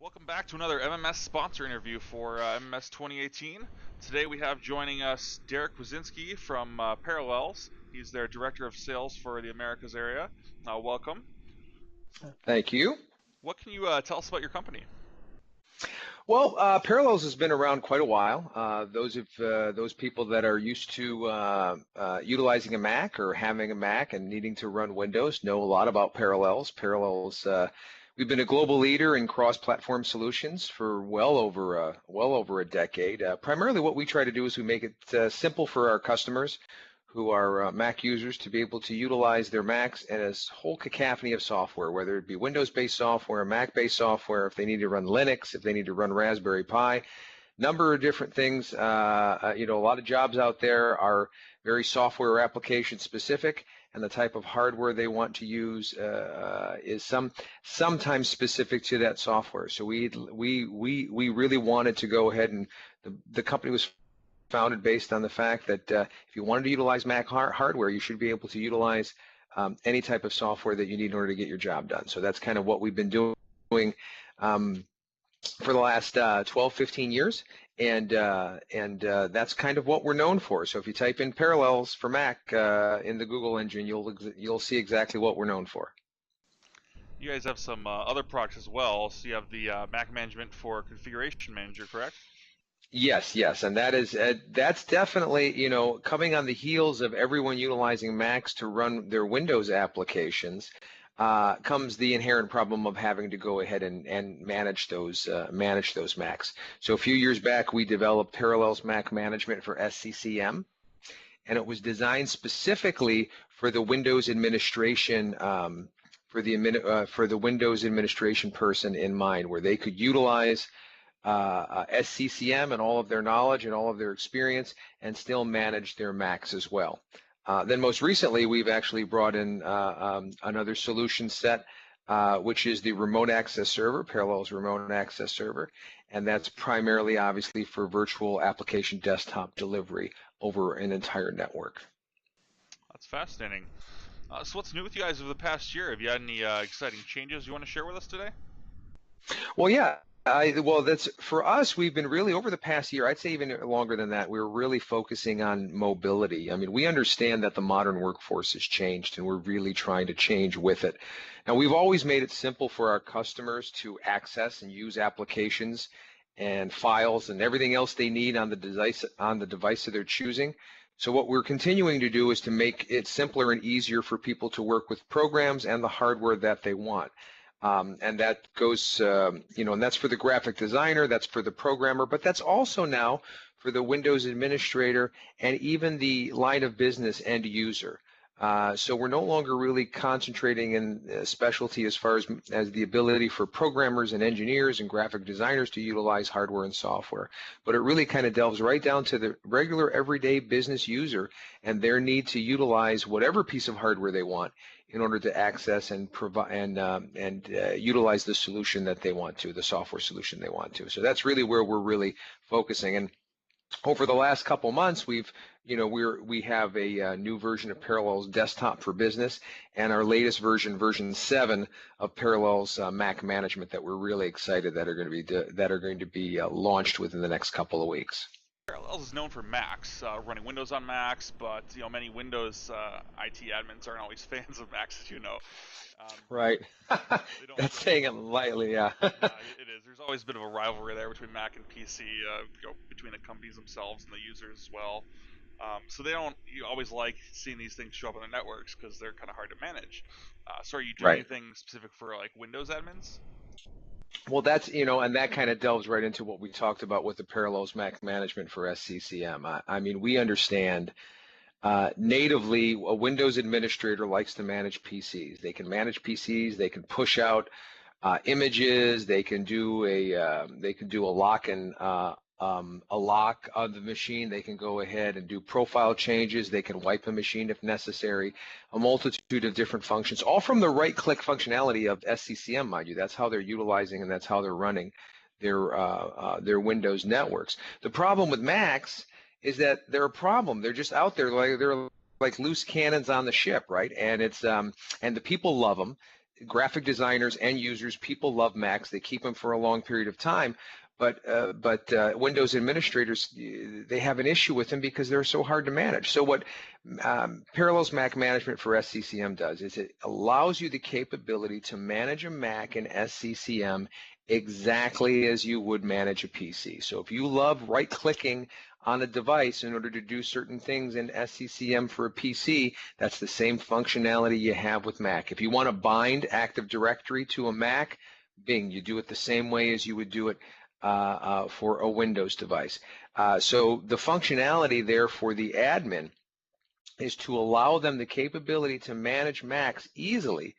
Welcome back to another MMS sponsor interview for MMS 2018. Today we have joining us Derek Wazinski from Parallels. He's their Director of Sales for the Americas area. Welcome. Thank you. What can you tell us about your company? Well, Parallels has been around quite a while. Those people that are used to utilizing a Mac or having a Mac and needing to run Windows know a lot about Parallels. We've been a global leader in cross-platform solutions for well over a decade. Primarily, what we try to do is we make it simple for our customers who are Mac users to be able to utilize their Macs and a whole cacophony of software, whether it be Windows-based software, Mac-based software, if they need to run Linux, if they need to run Raspberry Pi, number of different things. A lot of jobs out there are very software application specific, and the type of hardware they want to use is sometimes specific to that software. So we really wanted to go ahead, and the company was founded based on the fact that if you wanted to utilize Mac hardware, you should be able to utilize any type of software that you need in order to get your job done. So that's kind of what we've been doing for the last 12, 15 years, and that's kind of what we're known for. So if you type in Parallels for Mac in the Google engine, you'll see exactly what we're known for. You guys have some other products as well. So you have the Mac Management for Configuration Manager, correct? Yes, and that's definitely, coming on the heels of everyone utilizing Macs to run their Windows applications, comes the inherent problem of having to go ahead and manage those Macs. So a few years back, we developed Parallels Mac Management for SCCM, and it was designed specifically for the Windows administration for the Windows administration person in mind, where they could utilize SCCM and all of their knowledge and all of their experience and still manage their Macs as well. Then most recently, we've actually brought in another solution set, which is the Remote Access Server, Parallels Remote Access Server, and that's primarily obviously for virtual application desktop delivery over an entire network. That's fascinating. So what's new with you guys over the past year? Have you had any exciting changes you want to share with us today? Well, yeah. That's for us. We've been really over the past year, I'd say even longer than that, we're really focusing on mobility. I mean, we understand that the modern workforce has changed, and we're really trying to change with it. Now, we've always made it simple for our customers to access and use applications and files and everything else they need on the device of their choosing. So what we're continuing to do is to make it simpler and easier for people to work with programs and the hardware that they want. And that goes, and that's for the graphic designer, that's for the programmer, but that's also now for the Windows administrator and even the line of business end user. So we're no longer really concentrating in specialty as far as the ability for programmers and engineers and graphic designers to utilize hardware and software, but it really kind of delves right down to the regular everyday business user and their need to utilize whatever piece of hardware they want in order to access and provide and utilize the solution that they want to, the software solution they want to. So that's really where we're really focusing. And over the last couple months, we have a new version of Parallels Desktop for Business, and our latest version 7 of Parallels Mac Management that we're really excited that are going to be launched within the next couple of weeks. Parallels is known for Macs, running Windows on Macs, but many Windows IT admins aren't always fans of Macs, as you know. Right. That's saying it lightly, yeah. It is. There's always a bit of a rivalry there between Mac and PC, between the companies themselves and the users as well. So you always like seeing these things show up on the networks because they're kind of hard to manage. So are you doing anything specific for like Windows admins? Well, that's, and that kind of delves right into what we talked about with the Parallels Mac Management for SCCM. I mean, we understand natively a Windows administrator likes to manage PCs. They can manage PCs, they can push out images, they can do a lock of the machine, they can go ahead and do profile changes, they can wipe a machine if necessary, a multitude of different functions, all from the right-click functionality of SCCM, mind you. That's how they're utilizing and that's how they're running their Windows networks. The problem with Macs is that they're a problem. They're just out there, they're like loose cannons on the ship, right? And it's and the people love them. graphic designers, end users, people love Macs. They keep them for a long period of time. But Windows administrators, they have an issue with them because they're so hard to manage. So what Parallels Mac Management for SCCM does is it allows you the capability to manage a Mac in SCCM exactly as you would manage a PC. So if you love right-clicking on a device in order to do certain things in SCCM for a PC, that's the same functionality you have with Mac. If you want to bind Active Directory to a Mac, bing, you do it the same way as you would do it for a Windows device. So the functionality there for the admin is to allow them the capability to manage Macs easily,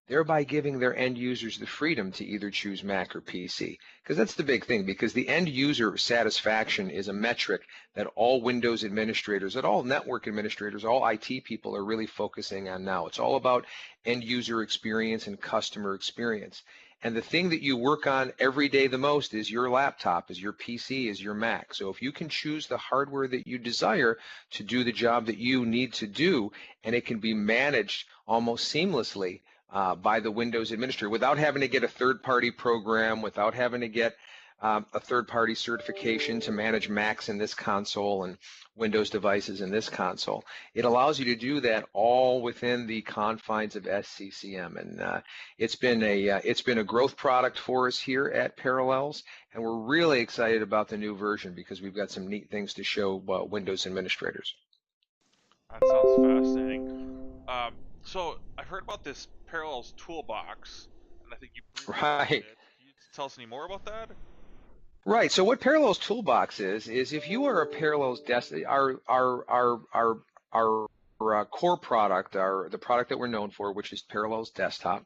thereby giving their end users the freedom to either choose Mac or PC. Because that's the big thing, because the end user satisfaction is a metric that all Windows administrators, that all network administrators, all IT people are really focusing on now. It's all about end user experience and customer experience. And the thing that you work on every day the most is your laptop, is your PC, is your Mac. So if you can choose the hardware that you desire to do the job that you need to do, and it can be managed almost seamlessly by the Windows administrator without having to get a third-party program, without having to get a third-party certification to manage Macs in this console and Windows devices in this console. It allows you to do that all within the confines of SCCM, and it's been a growth product for us here at Parallels, and we're really excited about the new version because we've got some neat things to show Windows administrators. That sounds fascinating. So I've heard about this Parallels Toolbox, and I think you briefly mentioned Right. it. Can you tell us any more about that? Right. So what Parallels Toolbox is if you are a Parallels our core product, the product that we're known for, which is Parallels Desktop.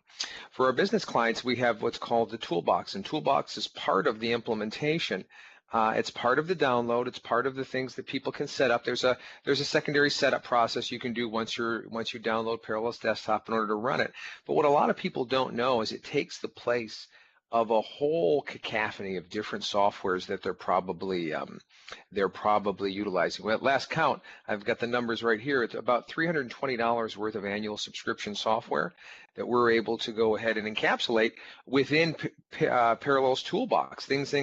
For our business clients, we have what's called the Toolbox, and Toolbox is part of the implementation. It's part of the download. It's part of the things that people can set up. There's a secondary setup process you can do once you download Parallels Desktop in order to run it. But what a lot of people don't know is it takes the place of a whole cacophony of different softwares that they're probably utilizing. Well, at last count, I've got the numbers right here. It's about $320 worth of annual subscription software that we're able to go ahead and encapsulate within Parallels Toolbox. Things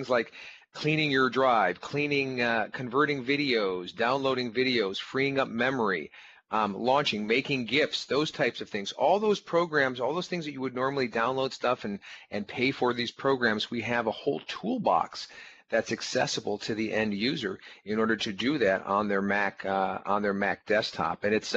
like cleaning your drive, converting videos, downloading videos, freeing up memory, launching, making GIFs, those types of things. All those programs, all those things that you would normally download stuff and pay for these programs, we have a whole toolbox that's accessible to the end user in order to do that on their Mac desktop. And it's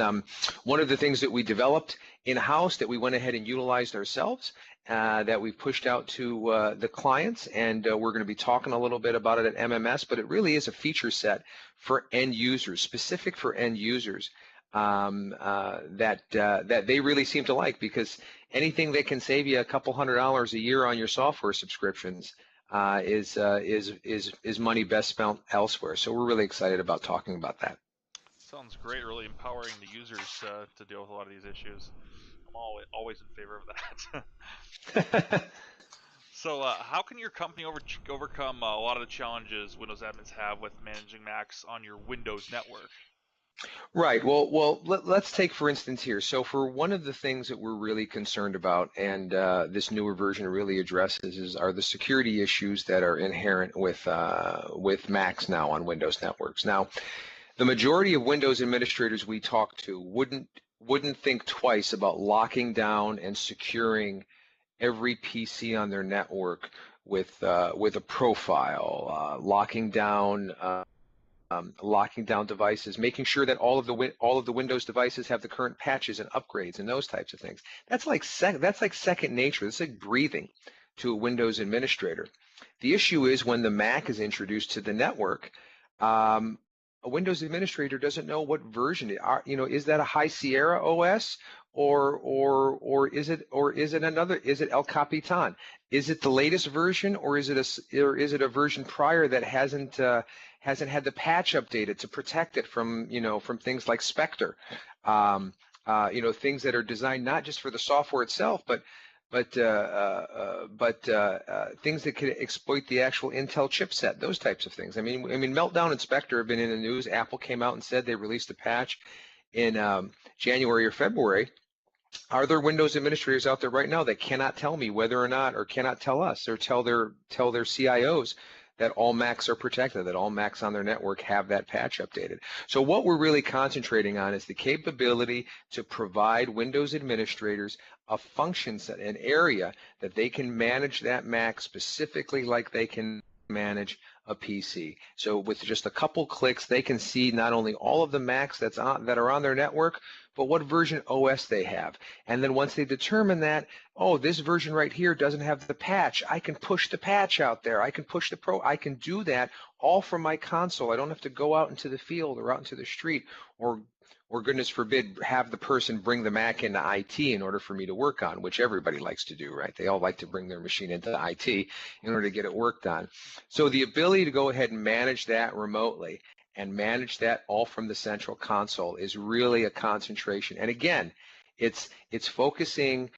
one of the things that we developed in-house that we went ahead and utilized ourselves, that we've pushed out to the clients, and we're going to be talking a little bit about it at MMS, but it really is a feature set for end users, specific for end users. That they really seem to like, because anything that can save you a couple $100 a year on your software subscriptions is money best spent elsewhere. So we're really excited about talking about that. Sounds great. Really empowering the users to deal with a lot of these issues. I'm always in favor of that. So, how can your company overcome a lot of the challenges Windows admins have with managing Macs on your Windows network? Right. Well, let's take for instance here. So for one of the things that we're really concerned about, and this newer version really addresses, are the security issues that are inherent with Macs now on Windows networks. Now, the majority of Windows administrators we talk to wouldn't think twice about locking down and securing every PC on their network with a profile, locking down devices, making sure that all of the Windows devices have the current patches and upgrades and those types of things. That's like second nature. It's like breathing to a Windows administrator. The issue is when the Mac is introduced to the network, a Windows administrator doesn't know what version is that a High Sierra OS or is it El Capitan? Is it the latest version, or is it a version prior that hasn't had the patch updated to protect it from things like Spectre, things that are designed not just for the software itself, but things that could exploit the actual Intel chipset, those types of things. I mean, Meltdown and Spectre have been in the news. Apple came out and said they released a patch in January or February Are there Windows administrators out there right now that cannot tell me whether or not, or cannot tell us, or tell their CIOs that all Macs are protected, that all Macs on their network have that patch updated? So what we're really concentrating on is the capability to provide Windows administrators a function set, an area that they can manage that Mac specifically like they can manage a PC. So with just a couple clicks, they can see not only all of the Macs that are on their network, but what version OS they have. And then once they determine that, oh, this version right here doesn't have the patch, I can push the patch out there. I can push I can do that all from my console. I don't have to go out into the field or out into the street, or goodness forbid, have the person bring the Mac into IT in order for me to work on, which everybody likes to do, right? They all like to bring their machine into IT in order to get it worked on. So the ability to go ahead and manage that remotely and manage that all from the central console is really a concentration. And again, it's focusing,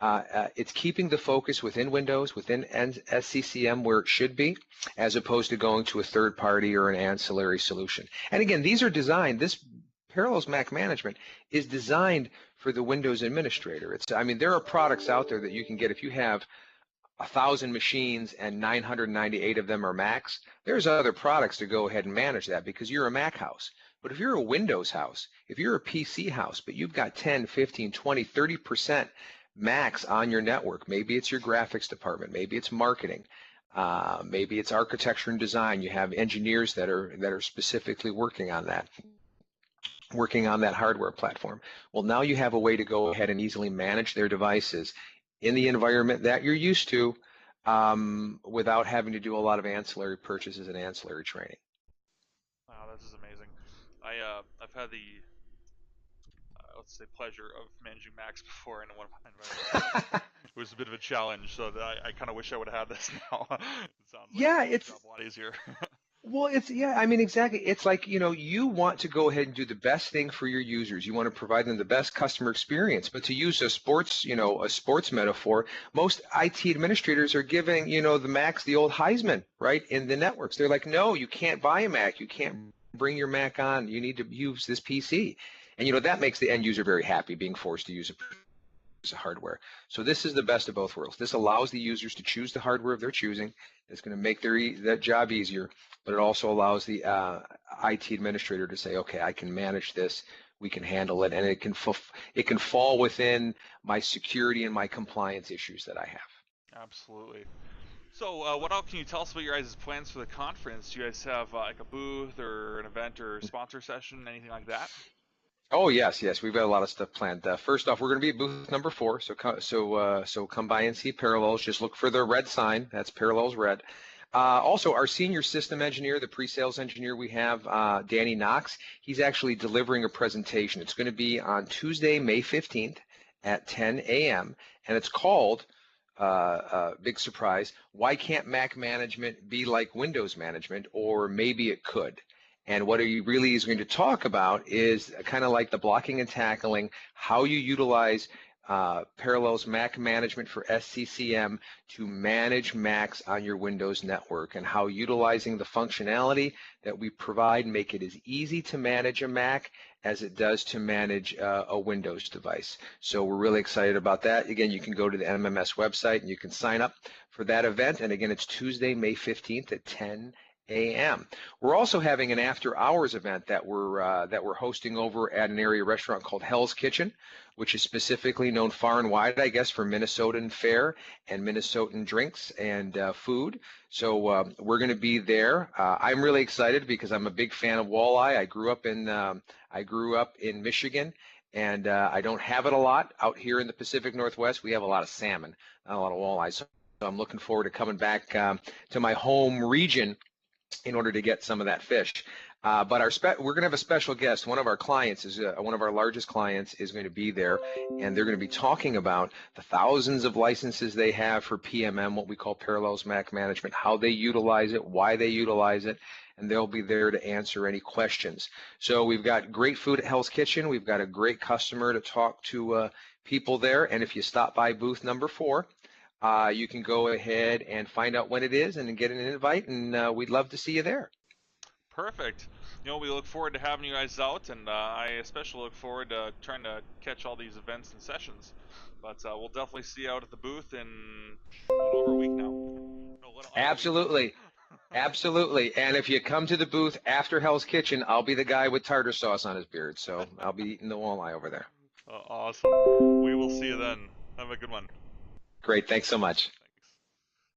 it's keeping the focus within Windows, within SCCM where it should be, as opposed to going to a third party or an ancillary solution. And again, these are designed, this Parallels Mac Management is designed for the Windows administrator. I mean, there are products out there that you can get if you have 1,000 machines and 998 of them are Macs. There's other products to go ahead and manage that because you're a Mac house. But if you're a Windows house, if you're a PC house, but you've got 10, 15, 20, 30% Macs on your network, maybe it's your graphics department, maybe it's marketing, maybe it's architecture and design. You have engineers that are specifically working on that hardware platform. Well, now you have a way to go ahead and easily manage their devices in the environment that you're used to, without having to do a lot of ancillary purchases and ancillary training. Wow, this is amazing. I've had the let's say pleasure of managing Macs before in one of my environments. It was a bit of a challenge, so that I kind of wish I would have had this now. It sounds like Yeah, it makes it's the job a lot easier. Well, I mean, exactly. It's like, you want to go ahead and do the best thing for your users. You want to provide them the best customer experience. But to use a sports metaphor, most IT administrators are giving, the Macs the old Heisman, right, in the networks. They're like, no, you can't buy a Mac. You can't bring your Mac on. You need to use this PC. And, that makes the end user very happy, being forced to use a piece of hardware. So this is the best of both worlds. This allows the users to choose the hardware of their choosing. It's going to make that job easier, but it also allows the IT administrator to say, okay, I can manage this, we can handle it, and it can fall within my security and my compliance issues that I have. Absolutely. So, what else can you tell us about your guys' plans for the conference? Do you guys have like a booth or an event or sponsor session, anything like that? Oh yes, we've got a lot of stuff planned. First off, we're going to be at booth number 4, so come by and see Parallels. Just look for the red sign. That's Parallels Red. Also, our senior system engineer, the pre-sales engineer we have, Danny Knox, he's actually delivering a presentation. It's going to be on Tuesday, May 15th at 10 a.m., and it's called, big surprise, Why Can't Mac Management Be Like Windows Management, or Maybe It Could. And what he really is going to talk about is kind of like the blocking and tackling, how you utilize Parallels Mac Management for SCCM to manage Macs on your Windows network, and how utilizing the functionality that we provide make it as easy to manage a Mac as it does to manage a Windows device. So we're really excited about that. Again, you can go to the MMS website and you can sign up for that event. And again, it's Tuesday, May 15th at 10 a.m. We're also having an after-hours event that we're hosting over at an area restaurant called Hell's Kitchen, which is specifically known far and wide, I guess, for Minnesotan fare and Minnesotan drinks and food. So we're going to be there. I'm really excited because I'm a big fan of walleye. I grew up in Michigan, and I don't have it a lot out here in the Pacific Northwest. We have a lot of salmon, not a lot of walleye. So I'm looking forward to coming back to my home region in order to get some of that fish. But we're going to have a special guest. One of our clients one of our largest clients is going to be there, and they're going to be talking about the thousands of licenses they have for PMM, what we call Parallels Mac Management, how they utilize it, why they utilize it, and they'll be there to answer any questions. So we've got great food at Hell's Kitchen. We've got a great customer to talk to people there, and if you stop by booth number 4, you can go ahead and find out when it is and get an invite, and we'd love to see you there. Perfect. We look forward to having you guys out, and I especially look forward to trying to catch all these events and sessions. But we'll definitely see you out at the booth in a little over a week now. No, a little under a week Absolutely. now. Absolutely. And if you come to the booth after Hell's Kitchen, I'll be the guy with tartar sauce on his beard. So I'll be eating the walleye over there. Awesome. We will see you then. Have a good one. Great. Thanks so much.